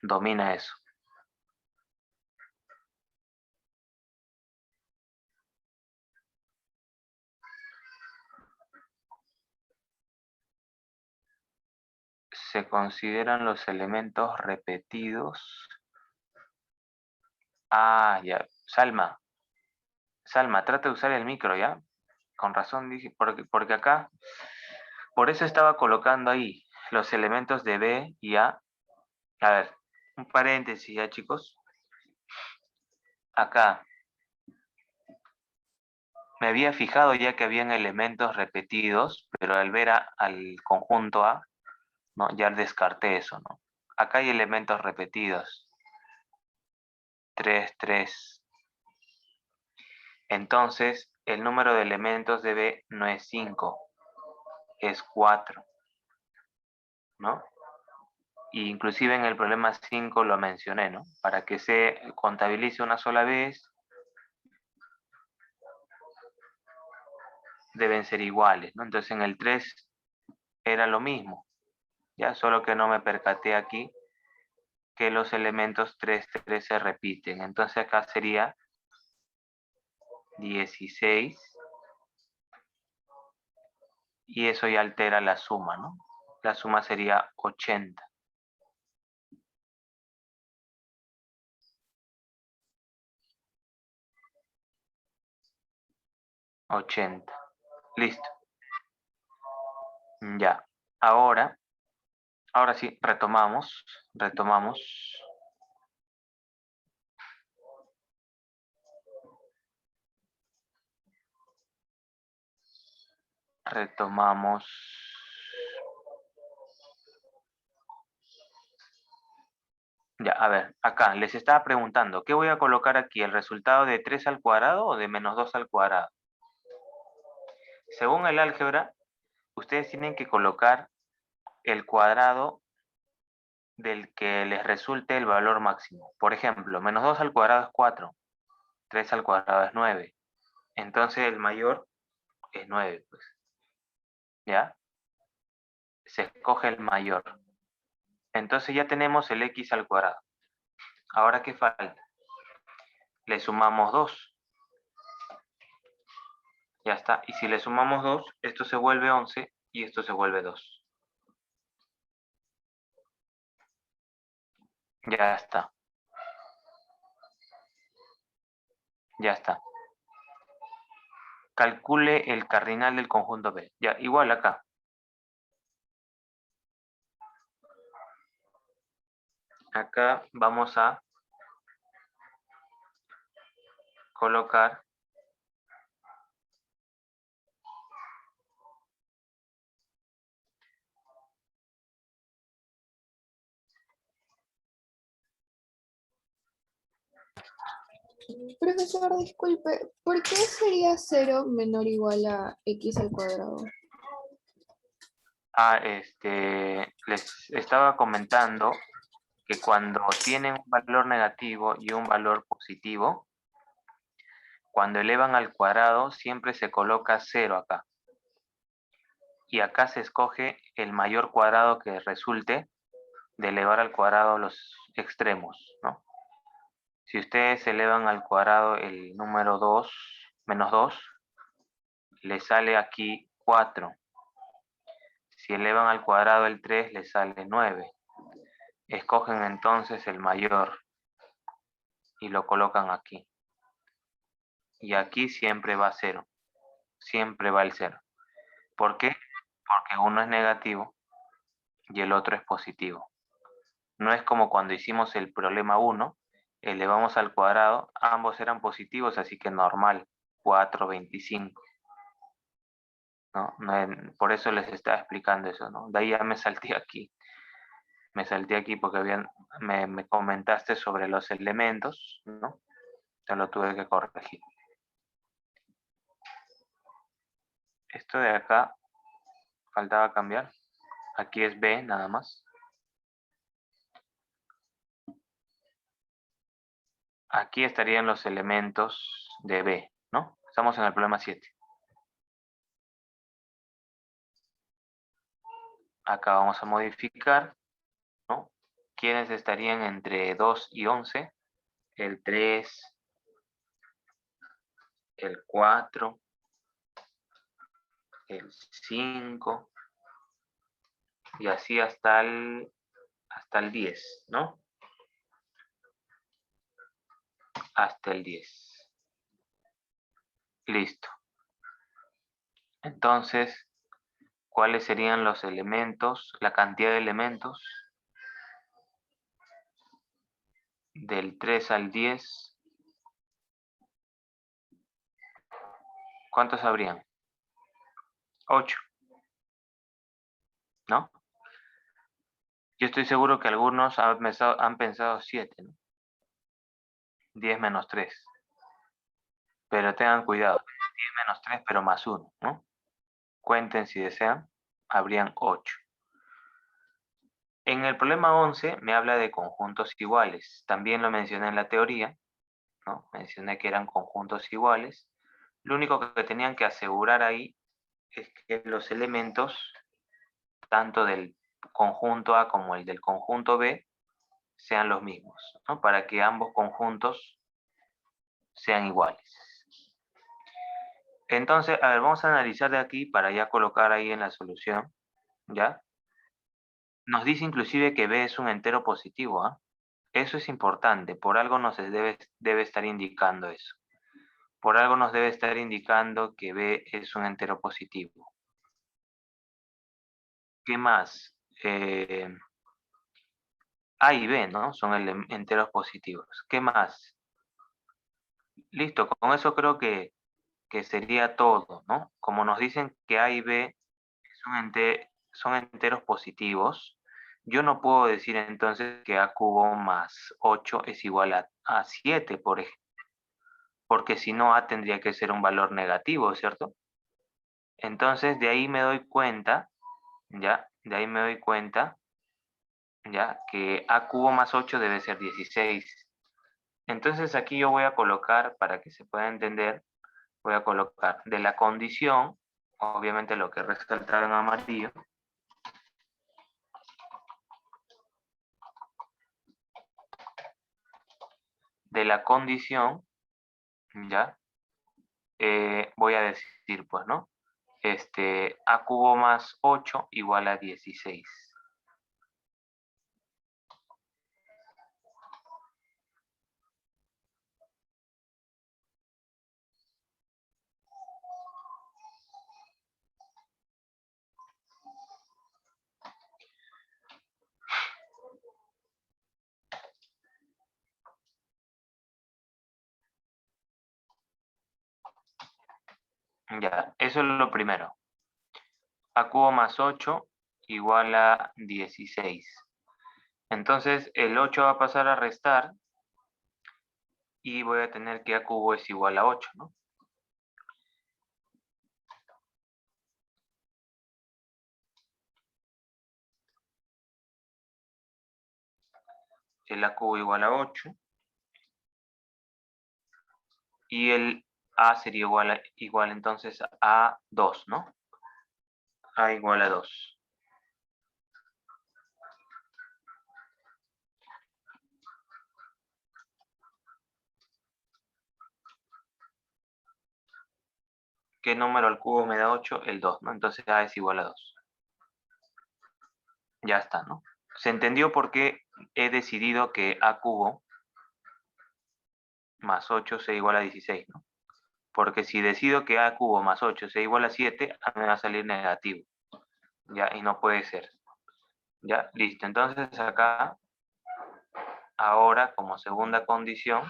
domina eso. Se consideran los elementos repetidos. Ah, ya. Salma, trata de usar el micro, ¿ya? Con razón dije, porque acá, por eso estaba colocando ahí los elementos de B y A. A ver, un paréntesis ya, chicos. Acá, me había fijado ya que habían elementos repetidos, pero al ver al conjunto A, ¿no? Ya descarté eso, ¿no? Acá hay elementos repetidos. 3, 3. Entonces, el número de elementos de B no es 5, es 4, ¿no? Y inclusive en el problema 5 lo mencioné, ¿no? Para que se contabilice una sola vez, deben ser iguales, ¿no? Entonces en el 3 era lo mismo, ¿ya? Solo que no me percaté aquí que los elementos 3, 3 se repiten. Entonces acá sería 16 y eso ya altera la suma, ¿no? La suma sería 80. 80. Listo. Ya. Ahora sí, retomamos. Retomamos. Ya, a ver, acá les estaba preguntando, ¿qué voy a colocar aquí? ¿El resultado de 3 al cuadrado o de menos 2 al cuadrado? Según el álgebra, ustedes tienen que colocar el cuadrado del que les resulte el valor máximo. Por ejemplo, menos 2 al cuadrado es 4, 3 al cuadrado es 9. Entonces el mayor es 9, pues. ¿Ya? Se escoge el mayor. Entonces ya tenemos el x al cuadrado. Ahora, ¿qué falta? Le sumamos 2. Ya está. Y si le sumamos 2, esto se vuelve 11 y esto se vuelve 2. Ya está. Ya está. Calcule el cardinal del conjunto B. Ya, igual acá. Acá vamos a colocar Profesor, disculpe, ¿por qué sería 0 menor o igual a x al cuadrado? Les estaba comentando que cuando tienen un valor negativo y un valor positivo, cuando elevan al cuadrado siempre se coloca 0 acá. Y acá se escoge el mayor cuadrado que resulte de elevar al cuadrado los extremos, ¿no? Si ustedes elevan al cuadrado el número 2, menos 2, les sale aquí 4. Si elevan al cuadrado el 3, les sale 9. Escogen entonces el mayor y lo colocan aquí. Y aquí siempre va 0. Siempre va el 0. ¿Por qué? Porque uno es negativo y el otro es positivo. No es como cuando hicimos el problema 1, elevamos al cuadrado, ambos eran positivos, así que normal, 4, 25. ¿No? Por eso les estaba explicando eso, ¿no? De ahí ya me salté aquí. Me salté aquí porque me comentaste sobre los elementos, ¿no? Ya lo tuve que corregir. Esto de acá faltaba cambiar. Aquí es B nada más. Aquí estarían los elementos de B, ¿no? Estamos en el problema 7. Acá vamos a modificar, ¿no? ¿Quiénes estarían entre 2 y 11? El 3, el 4, el 5 y así hasta el 10, ¿no? Hasta el 10. Listo. Entonces, ¿cuáles serían los elementos, la cantidad de elementos? Del 3 al 10. ¿Cuántos habrían? 8, ¿no? Yo estoy seguro que algunos han pensado 7, ¿no? 10 menos 3. Pero tengan cuidado. 10 menos 3, pero más 1, ¿no? Cuenten si desean. Habrían 8. En el problema 11 me habla de conjuntos iguales. También lo mencioné en la teoría, ¿no? Mencioné que eran conjuntos iguales. Lo único que tenían que asegurar ahí es que los elementos, tanto del conjunto A como el del conjunto B, sean los mismos, ¿no? Para que ambos conjuntos sean iguales. Entonces, a ver, vamos a analizar de aquí para ya colocar ahí en la solución, ¿ya? Nos dice inclusive que B es un entero positivo, ¿ah? Eso es importante, por algo nos debe estar indicando eso. Por algo nos debe estar indicando que B es un entero positivo. ¿Qué más? A y B, ¿no? Son enteros positivos. ¿Qué más? Listo, con eso creo que sería todo, ¿no? Como nos dicen que A y B son enteros positivos, yo no puedo decir entonces que A cubo más 8 es igual a 7, por ejemplo, porque si no A tendría que ser un valor negativo, ¿cierto? Entonces de ahí me doy cuenta, ¿ya? De ahí me doy cuenta, ¿ya? Que A cubo más 8 debe ser 16. Entonces aquí yo voy a colocar, para que se pueda entender, voy a colocar de la condición, obviamente lo que resaltado en amarillo, de la condición, ¿ya? Voy a decir, pues, ¿no? A cubo más 8 igual a 16. Ya, eso es lo primero. A cubo más 8 igual a 16. Entonces, el 8 va a pasar a restar y voy a tener que a cubo es igual a 8, ¿no? El a cubo igual a 8. Y el a sería igual entonces a 2, ¿no? A igual a 2. ¿Qué número al cubo me da 8? El 2, ¿no? Entonces a es igual a 2. Ya está, ¿no? ¿Se entendió por qué he decidido que a cubo más 8 sea igual a 16, ¿no? Porque si decido que a cubo más 8 sea igual a 7, a mí me va a salir negativo. Ya, y no puede ser. Ya, listo. Entonces acá, ahora, como segunda condición,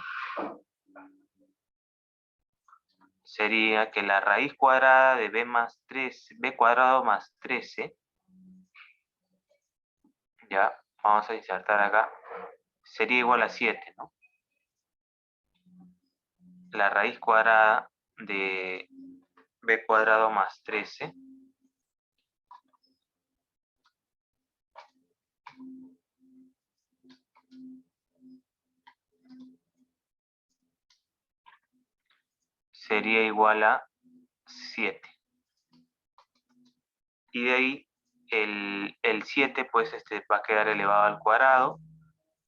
sería que la raíz cuadrada de b cuadrado más 13, ya, vamos a insertar acá, sería igual a 7, ¿no? La raíz cuadrada de b cuadrado más 13 sería igual a 7. Y de ahí el 7 pues va a quedar elevado al cuadrado,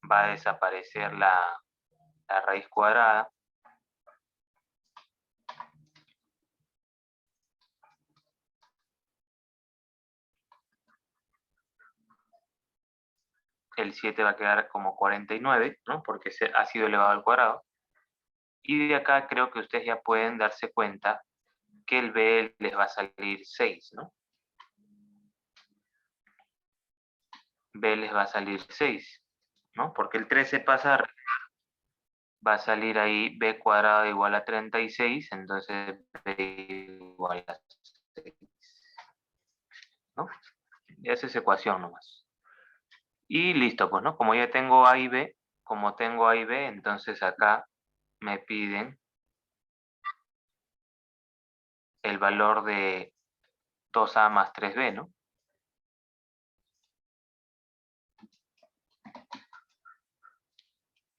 va a desaparecer la raíz cuadrada. El 7 va a quedar como 49, ¿no? Porque ha sido elevado al cuadrado. Y de acá creo que ustedes ya pueden darse cuenta que el b les va a salir 6, ¿no? B les va a salir 6, ¿no? Porque el 13 pasa, va a salir ahí b cuadrado igual a 36, entonces b igual a 6, ¿no? Esa es ecuación nomás. Y listo, pues, ¿no? Como ya tengo A y B, como tengo A y B, entonces acá me piden el valor de 2A más 3B, ¿no?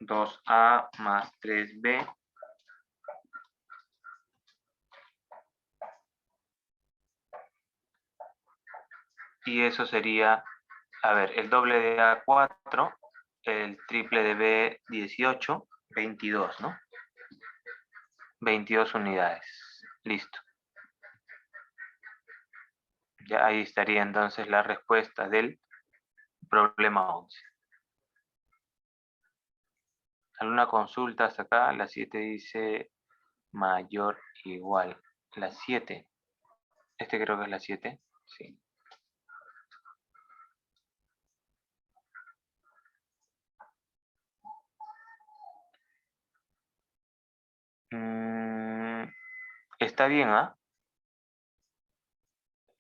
Dos a más 3B. Y eso sería, a ver, el doble de A 4, el triple de B 18, 22, ¿no? 22 unidades. Listo. Ya ahí estaría entonces la respuesta del problema 11. ¿Alguna consulta hasta acá? La 7 dice mayor igual. La 7. Este creo que es la 7. Sí. Está bien, ¿ah?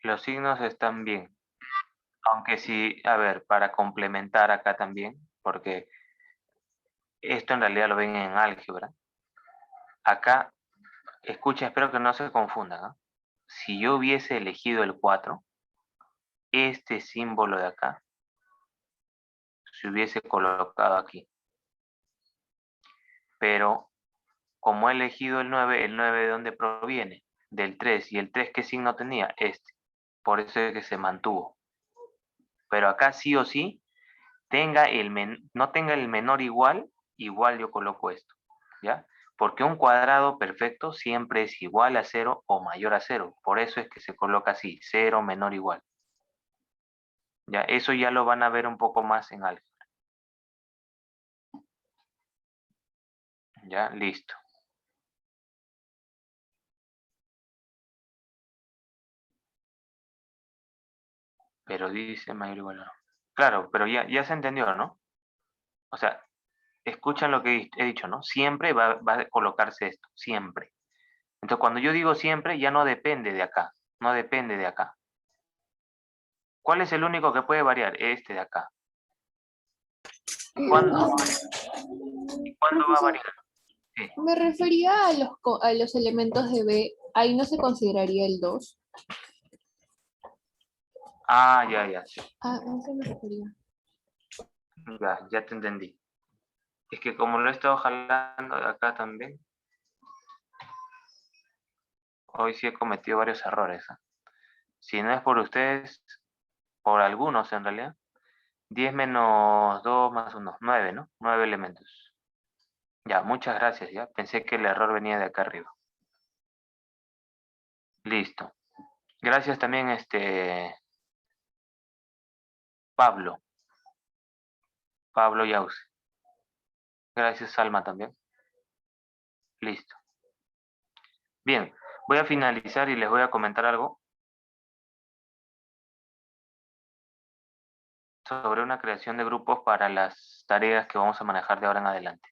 Los signos están bien. Aunque sí, a ver, para complementar acá también, porque esto en realidad lo ven en álgebra. Acá, escuchen, espero que no se confundan, ¿ah? Si yo hubiese elegido el 4, este símbolo de acá se hubiese colocado aquí. Pero como he elegido el 9 ¿de dónde proviene? Del 3. ¿Y el 3 qué signo tenía? Este. Por eso es que se mantuvo. Pero acá sí o sí, no tenga el menor igual, igual yo coloco esto, ¿ya? Porque un cuadrado perfecto siempre es igual a 0 o mayor a 0. Por eso es que se coloca así, 0 menor igual. ¿Ya? Eso ya lo van a ver un poco más en álgebra. Ya, listo. Pero dice mayor o igual a 1. Claro, pero ya se entendió, ¿no? O sea, escuchan lo que he dicho, ¿no? Siempre va a colocarse esto, siempre. Entonces, cuando yo digo siempre, ya no depende de acá. No depende de acá. ¿Cuál es el único que puede variar? Este de acá. ¿Y cuándo va a variar? ¿Y cuándo va a Profesor, variar? Sí. me refería a a los elementos de B. Ahí no se consideraría el 2. Ah, ya, ya, sí. Ah, a eso me refería. Ya te entendí. Es que como lo he estado jalando de acá también, hoy sí he cometido varios errores. ¿Ah? Si no es por ustedes, por algunos en realidad, 10 menos 2 más 1, 9, ¿no? 9 elementos. Ya, muchas gracias, ya. Pensé que el error venía de acá arriba. Listo. Gracias también, Pablo. Pablo Yause. Gracias, Salma, también. Listo. Bien, voy a finalizar y les voy a comentar algo sobre una creación de grupos para las tareas que vamos a manejar de ahora en adelante.